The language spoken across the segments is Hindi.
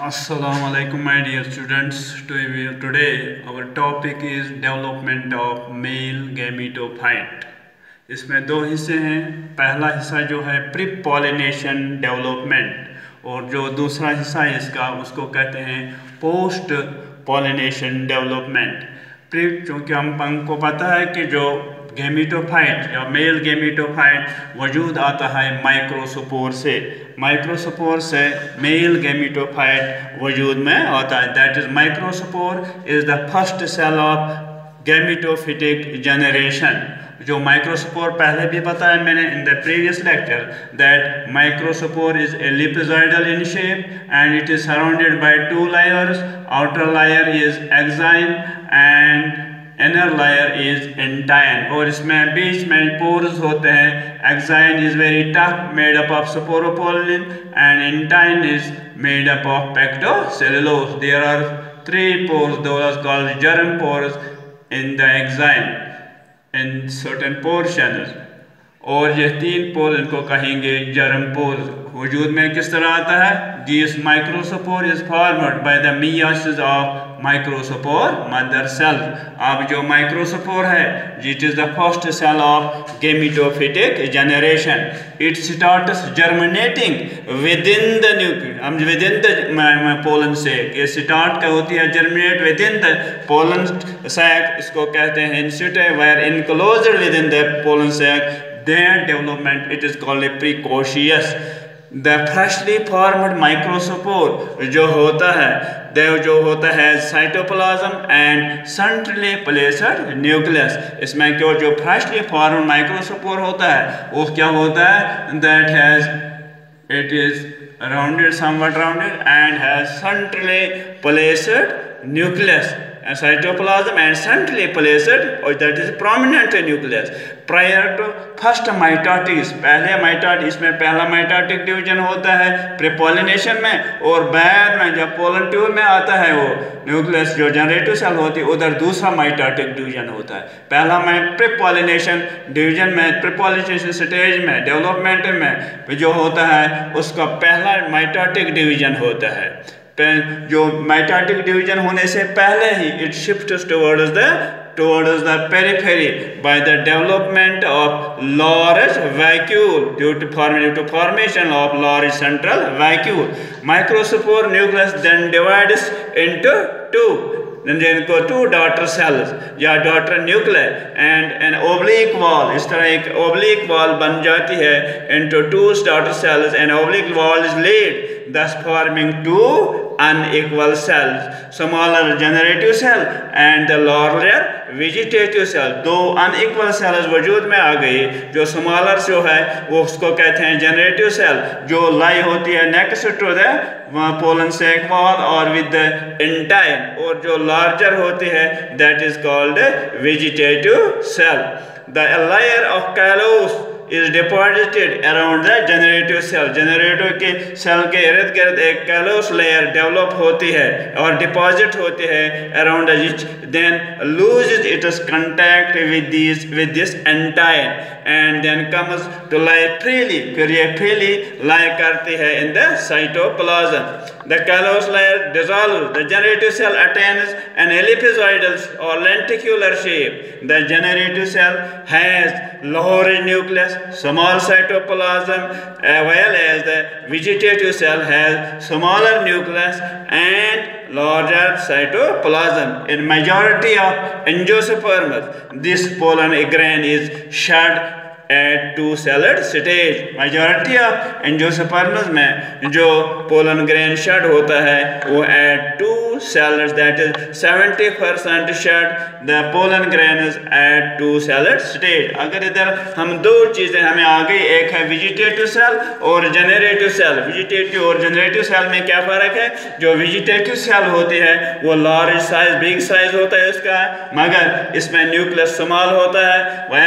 Assalamu alaikum my dear students. Today our topic is development of male gametophyte. इसमें दो हिस्से हैं। पहला हिस्सा जो है प्री पॉलिनेशन डेवलपमेंट और जो दूसरा हिस्सा है इसका उसको कहते हैं पोस्ट पॉलिनेशन डेवलपमेंट। प्री चूँकि हमको पता है कि जो गेमिटोफाइट या मेल गेमिटोफाइट वजूद आता है माइक्रोस्पोर से मेल गेमिटोफाइट वजूद में आता है। That is microspore is the first cell of gametophytic generation. जो माइक्रोस्पोर पहले भी बताया मैंने in the previous lecture that microspore is ellipsoidal in shape and it is surrounded by two layers. Outer layer is exine and inner layer is intine और इसमें बीच में पोर्स होते हैं। Exine is very tough made up of sporopollenin and intine is made up of pectocellulose. There are three pores, those are called germ pores in the exine in certain portions। और ये तीन पोर इनको कहेंगे जर्म पोर। वजूद में किस तरह आता है? This microspore is formed by the meiosis of microspore mother cell. अब जो माइक्रोस्पोर है it is the first cell of gametophytic generation. It starts germinating within the nucleus. हम within the pollen sac, ये स्टार्ट क्या होती है? Germinate within the pollen sac. इसको कहते हैं इंसिटे where enclosed within the pollen sac. Their development it is called a precocious। The freshly formed microspore जो होता है cytoplasm and centrally placed nucleus. इसमें क्यों जो फ्रेशली फॉर्म्ड माइक्रोस्पोर होता है वो क्या होता है? That has it is rounded somewhat rounded and has centrally placed nucleus cytoplasm and centrally placed or that is prominent nucleus prior to first mitosis। इसमें पहला माइटोटिक डिवीजन होता है प्रीपोलिनेशन में और बाद में जब पोलन ट्यूब में आता है वो न्यूक्लियस जो जनरेटिव सेल होती है उधर दूसरा माइटोटिक डिवीजन होता है। पहला में प्रीपोलिनेशन डिवीजन में प्रीपोलिनेशन स्टेज में डेवलपमेंट में जो होता है उसका पहला माइटोटिक डिवीजन होता है। जो माइटोटिक डिवीजन होने से पहले ही it shifts towards the periphery by the development of large vacuole due to formation of large central vacuole। Microspore nucleus then divides into two daughter cells या daughter nuclei and an oblique wall। इस तरह एक oblique wall बन जाती है into two daughter cells and oblique wall is laid thus forming two unequal cells, smaller generative cell and the larger vegetative cell. दो अनइक्वल सेल्स वजूद में आ गई। जो स्मॉलर जो है वो उसको कहते हैं जनरेटिव सेल जो लाई होती है next to the pollen sac wall और विद द एंटाइन और जो लार्जर होती है that is called vegetative cell. The layer of callose is deposited around the generative cell। Generative के सेल के इर्द गिर्द एक कैलोस लेयर डेवलप होती है और डिपॉजिट होती है around which then loses its contact with this entine and then comes to lie freely। फिर ये freely lie करती है in the cytoplasm। The callous layer dissolves, the generative cell attains an ellipsoidal or lenticular shape। The generative cell has large nucleus, small cytoplasm, while as the vegetative cell has smaller nucleus and larger cytoplasm। In majority of angiosperms, this pollen grain is shed at two-celled stage। majority of angiosperms में जो pollen grain shed होता है वो at two-celled, that is 70% shed the pollen grain is at two-celled stage। अगर इधर हम दो चीज़ें हमें आ गई, एक है वेजिटेटिव सेल और जनरेटिव सेल। वेजिटेटिव और जनरेटिव सेल में क्या फ़र्क है? जो वेजिटेटिव सेल होती है वो लार्ज साइज बिग साइज होता है इसका, मगर इसमें न्यूक्लियस स्मॉल होता है। वह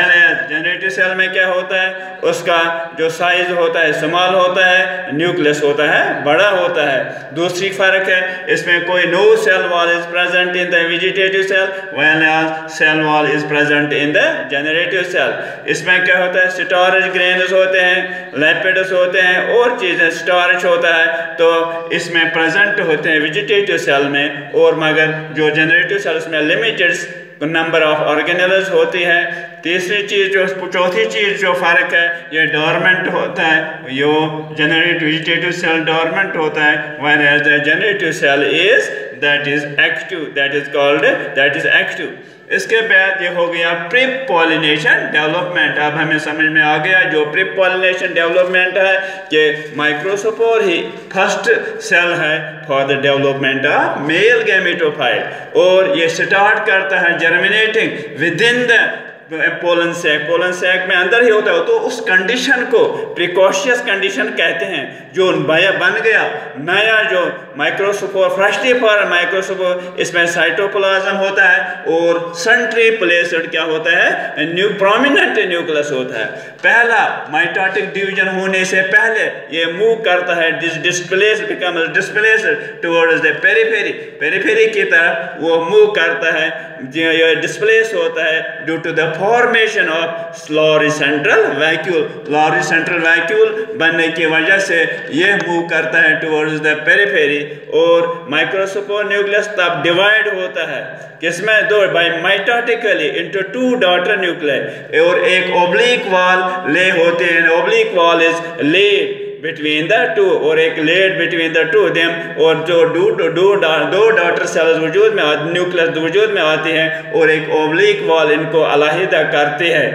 जनरेटिव सेल में क्या होता है, उसका जो साइज होता है स्मॉल होता है, न्यूक्लियस होता है बड़ा होता है। दूसरी फर्क है, इसमें कोई no cell wall is present in the vegetative cell whereas cell wall is present in the generative cell. इसमें क्या होता है, स्टोरेज ग्रेन्स होते हैं, लिपिड्स होते हैं और चीज़ें स्टोरेज होता है, तो इसमें प्रेजेंट होते हैं वेजिटेटिव सेल में, और मगर जो जनरेटिव सेल्स में लिमिटेड नंबर ऑफ ऑर्गेनेल्स होती है। तीसरी चीज़ जो चौथी चीज़ जो फ़र्क है, ये डोरमेंट होता है, यो जनरेट वेजिटेटिव सेल डोरमेंट होता है, whereas the generative cell is that is active, that is called that is active. इसके बाद ये हो गया प्री पॉलिनेशन डेवलपमेंट। अब हमें समझ में आ गया जो प्री पॉलिनेशन डेवलपमेंट है कि माइक्रोस्पोर ही फर्स्ट सेल है for the development of male gametophyte, और ये स्टार्ट करता है germinating within the pollen sac में अंदर ही होता है। तो उस कंडीशन को प्रिकॉशियस कंडीशन कहते हैं, जो बन गया नया जो माइक्रोस्पोर फ्रेशली फॉर्म माइक्रोस्पोर, इसमें साइटोप्लाज्म होता है और सेंट्री प्लेस्ड क्या होता है, प्रोमिनेंट न्यूक्लियस होता है। पहला माइटोटिक डिवीजन होने से पहले ये मूव करता है, डिस्प्लेस्ड टुवर्ड्स द पेरिफेरी की तरफ वो मूव करता है, ये डिस्प्लेस होता है due to the formation of lorry central vacuole बनने की वजह से ये मूव करता है टुवर्ड्स द पेरिफेरी, और माइक्रोस्पोर न्यूक्लियस तब डिवाइड होता है किसमें, दो by mitotically into two daughter nuclei, और एक ओब्लिक वॉल ले होते हैं, oblique wall is laid between the two, और एक laid between the two them, और जो दो डॉटर सेल्स वजूद में न्यूक्लियस वजूद में आती हैं और एक ओब्लिक वॉल इनको अलहदा करती है,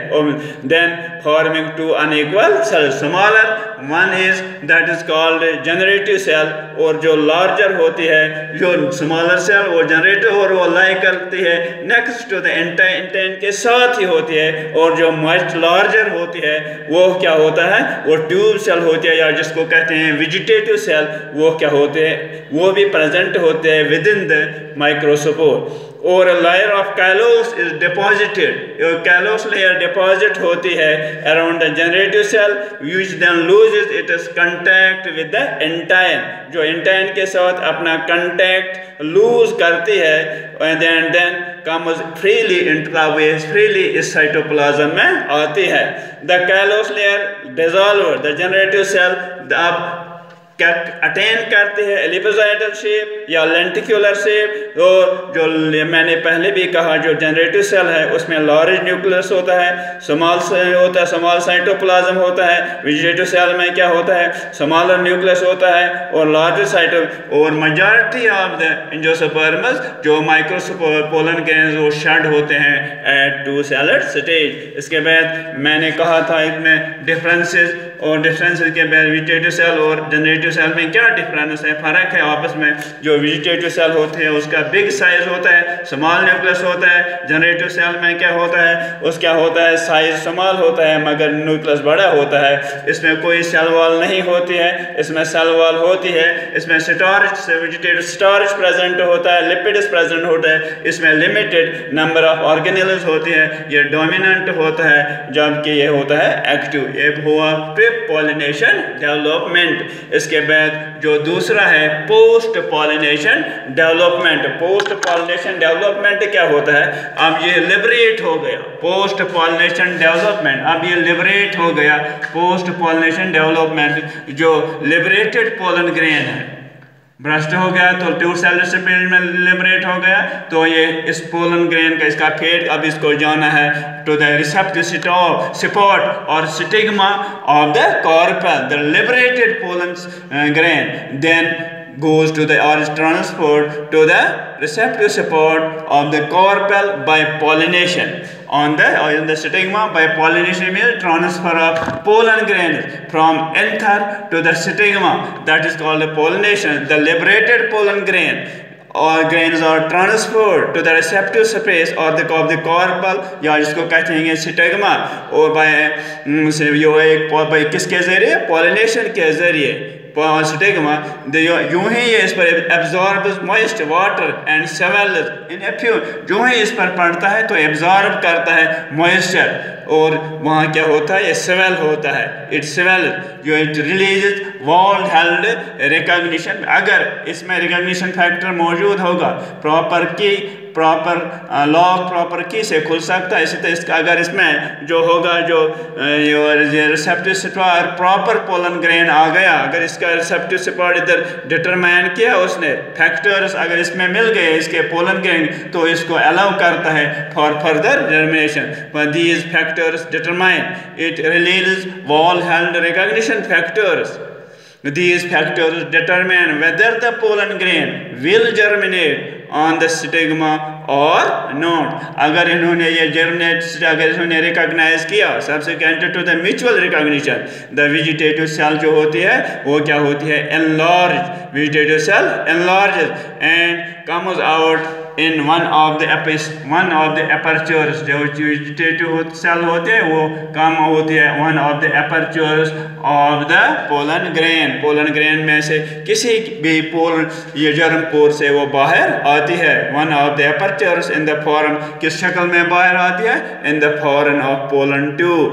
then forming two unequal cells. Smaller one is that is called generative cell, और जो लार्जर होती है जो स्मॉलर सेल वो जनरेटिव और वो लाई करती है नेक्स्ट टू द इंटेन के साथ ही होती है, और जो मच लार्जर होती है वो क्या होता है, वो ट्यूब सेल होती है, या जिसको कहते हैं वेजिटेटिव सेल, वो क्या होते हैं, वो भी प्रेजेंट होते हैं विद इन द माइक्रोस्पोर। और layer of callose is deposited, callose layer deposit होती है around the generative cell which then loses its contact with the intine, जो इंटाइन के साथ अपना कांटेक्ट लूज करती है, and then comes freely into the waste, freely इस साइटोप्लाज्म में आती है। The callose layer dissolve the generative cell अब अटेन करते हैं एलिपसॉइडल शेप या लेंटिकुलर शेप। तो जो मैंने पहले भी कहा, जो जनरेटिव सेल है उसमें लार्ज न्यूक्लियस होता है, स्मॉल साइटोप्लाज्म होता है। वेजिटेटिव सेल में क्या होता है, स्मॉलर न्यूक्लियस होता है और लार्ज साइटो, और मेजॉरिटी ऑफ द एंजियोस्पर्म्स जो माइक्रोपोलन ग्रेन्स वो शेड होते हैं एट टू सेलर स्टेज। इसके बाद मैंने कहा था इसमें डिफरेंसेस, और डिफरेंसेस के बाद वेजिटेटिव सेल और जनरेटिव सेल में क्या डिफरेंस है, फ़र्क है आपस में। जो वेजिटेटिव सेल होते हैं उसका बिग साइज होता है, स्मॉल न्यूक्लियस होता है। जनरेटिव सेल में क्या होता है, उसका होता है साइज स्मॉल होता है मगर न्यूक्लियस बड़ा होता है। इसमें कोई सेल वॉल नहीं होती है, इसमें सेल वॉल होती है। इसमें स्टोरेज, वेजिटेटिव स्टोरेज प्रेजेंट होता है, लिपिड्स प्रेजेंट होता है। इसमें लिमिटेड नंबर ऑफ ऑर्गेनेल्स होती है, ये डोमिनेंट होता है, जबकि ये होता है एक्टिव। ये हुआ प्री पॉलिनेशन डेवलपमेंट। इसके बाद जो दूसरा है post pollination development. Post pollination development क्या होता है, अब ये लिबरेट हो गया पोस्ट पॉलिनेशन डेवलपमेंट, अब ये लिबरेट हो गया पोस्ट पॉलिनेशन डेवलपमेंट। जो लिबरेटेड पोलन ग्रेन है ब्रस्ट हो गया तो टू सेलर स्पेज में लिबरेट हो गया, तो ये इस पोलन ग्रेन का इसका फेट अब इसको जाना है टू द रिसेप्टिव सपोर्ट और stigma of the carpel. The liberated pollen grain then goes to the or is transferred to the receptive support of the carpel by pollination. On the stigma by pollination means transfer of pollen grains from anther to the stigma, that is called the pollination. The liberated pollen grain or grains are transferred to the receptive space or the carpel या जिसको कहते हैं स्टिग्मा, और by किसके जरिए, pollination के जरिए स्टिग्मा, यूं ही ये इस पर absorbs moist water and swells in एफ्यूम, जो ही इस पर पड़ता है तो एब्जॉर्ब करता है मॉइस्चर, और वहाँ क्या होता है, ये स्वेल होता है, इट स्वेल जो it releases world health recognition. अगर इसमें रिकॉग्निशन फैक्टर मौजूद होगा, प्रॉपर की प्रॉपर लॉक प्रॉपर की से खुल सकता है। इसी तरह अगर इसमें जो होगा जो receptive spot proper pollen grain आ गया, अगर इसका रिसेप्टिव स्पॉट इधर डिटरमाइन किया उसने फैक्टर्स, अगर इसमें मिल गए इसके पोलन ग्रेन, तो इसको अलाउ करता है for further germination. These factors determine it release wall health recognition factors. These factors determine whether the pollen grain will germinate on the stigma or not. अगर इन्होंने ये germinate, अगर इन्होंने recognize किया, subsequent to the mutual recognition, the vegetative cell जो होती है वो क्या होती है, enlarge, vegetative cell enlarges and comes out in one of the apertures, जो vegetative cell होते हैं वो काम होती है one of the apertures of the pollen grain, pollen grain में से किसी भी पोलन ये जर्म पोर से वो बाहर आती है। one of the apertures in the form, किस शक्ल में बाहर आती है, in the form of pollen tube।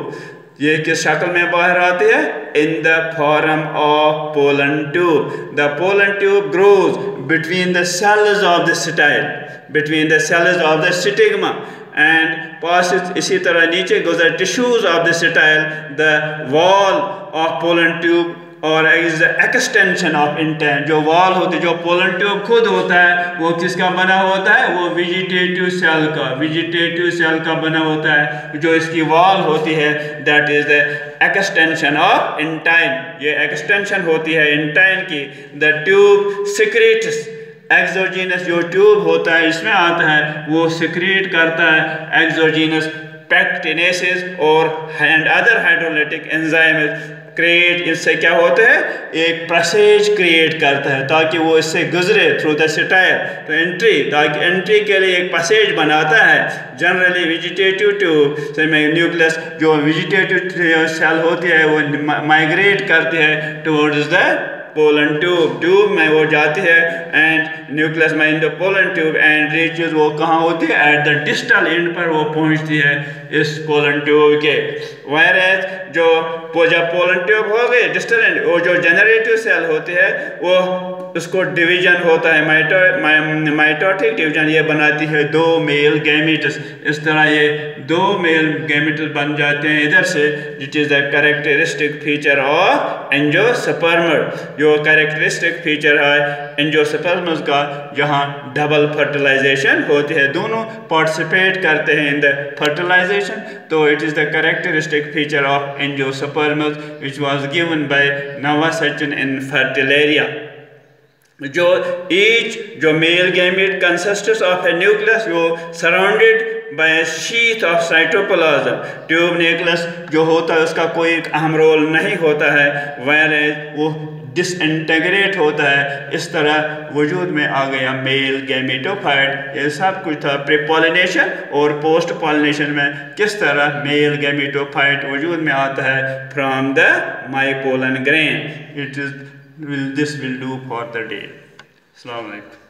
ये किस शक्ल में बाहर आती है, in the form of pollen tube। The pollen tube grows between the cells of the style, between the cells of the stigma and passes, इसी तरह नीचे गुजर tissues of the style, the wall of pollen tube और is the extension of intent। जो वॉल होती है, जो पोलन ट्यूब खुद होता है वो किसका बना होता है, वो वेजिटेटिव सेल का, वेजिटेटिव सेल का बना होता है। जो इसकी वॉल होती है that is the extension of intine, ये एक्सटेंशन होती है इंटाइन की। द ट्यूब सिक्रेट्स एक्सोजीनस, जो ट्यूब होता है इसमें आता है वो सिक्रेट करता है एक्सोजीनस पैक्टिनेसेस और and other hydrolytic enzymes create, इससे क्या होता है, एक पैसेज क्रिएट करता है ताकि वो इससे गुजरे थ्रू द स्टाइल तो एंट्री, ताकि एंट्री के लिए एक पैसेज बनाता है। जनरली वेजिटेटिव ट्यूब से में न्यूक्लियस, जो वेजिटेटिव सेल होती है वो माइग्रेट करती है towards the pollen tube, tube में वो जाती है एंड न्यूक्लियस में इन the pollen tube and reaches, वो कहाँ होती है, एट द डिस्टल एंड पर वो पहुँचती है इस पोलन ट्यूब के। वायरस जो जब पोलन ट्यूब हो गई डिस्टल एंड, वो जो जनरेटिव सेल होती है वो उसको डिवीजन होता है माइटोटिक डिवीजन, ये बनाती है दो मेल गैमेट्स। इस तरह ये दो मेल गैमेट्स बन जाते हैं इधर से, which is the characteristic feature of angiosperm. जो कैरेक्टरिस्टिक फीचर है एंजियोस्पर्म्स का, जहाँ डबल फर्टिलाइजेशन होती है, दोनों पार्टिसिपेट करते हैं इन द फर्टिलाइजेशन, तो it is the characteristic feature of angiosperms which was given by Nawaschin in Fritillaria. जो जो male gamete consists of a nucleus, वो surrounded by sheath of cytoplasm. Tube nucleus जो होता है उसका कोई अहम रोल नहीं होता है, वायरस वो डिसइंटेग्रेट होता है। इस तरह वजूद में आ गया मेल गैमेटोफाइट। ये सब कुछ था प्री पॉलिनेशन और पोस्ट पॉलिनेशन में किस तरह मेल गैमेटोफाइट वजूद में आता है from the my pollen grain. This will do for the day. Assalamu alaikum.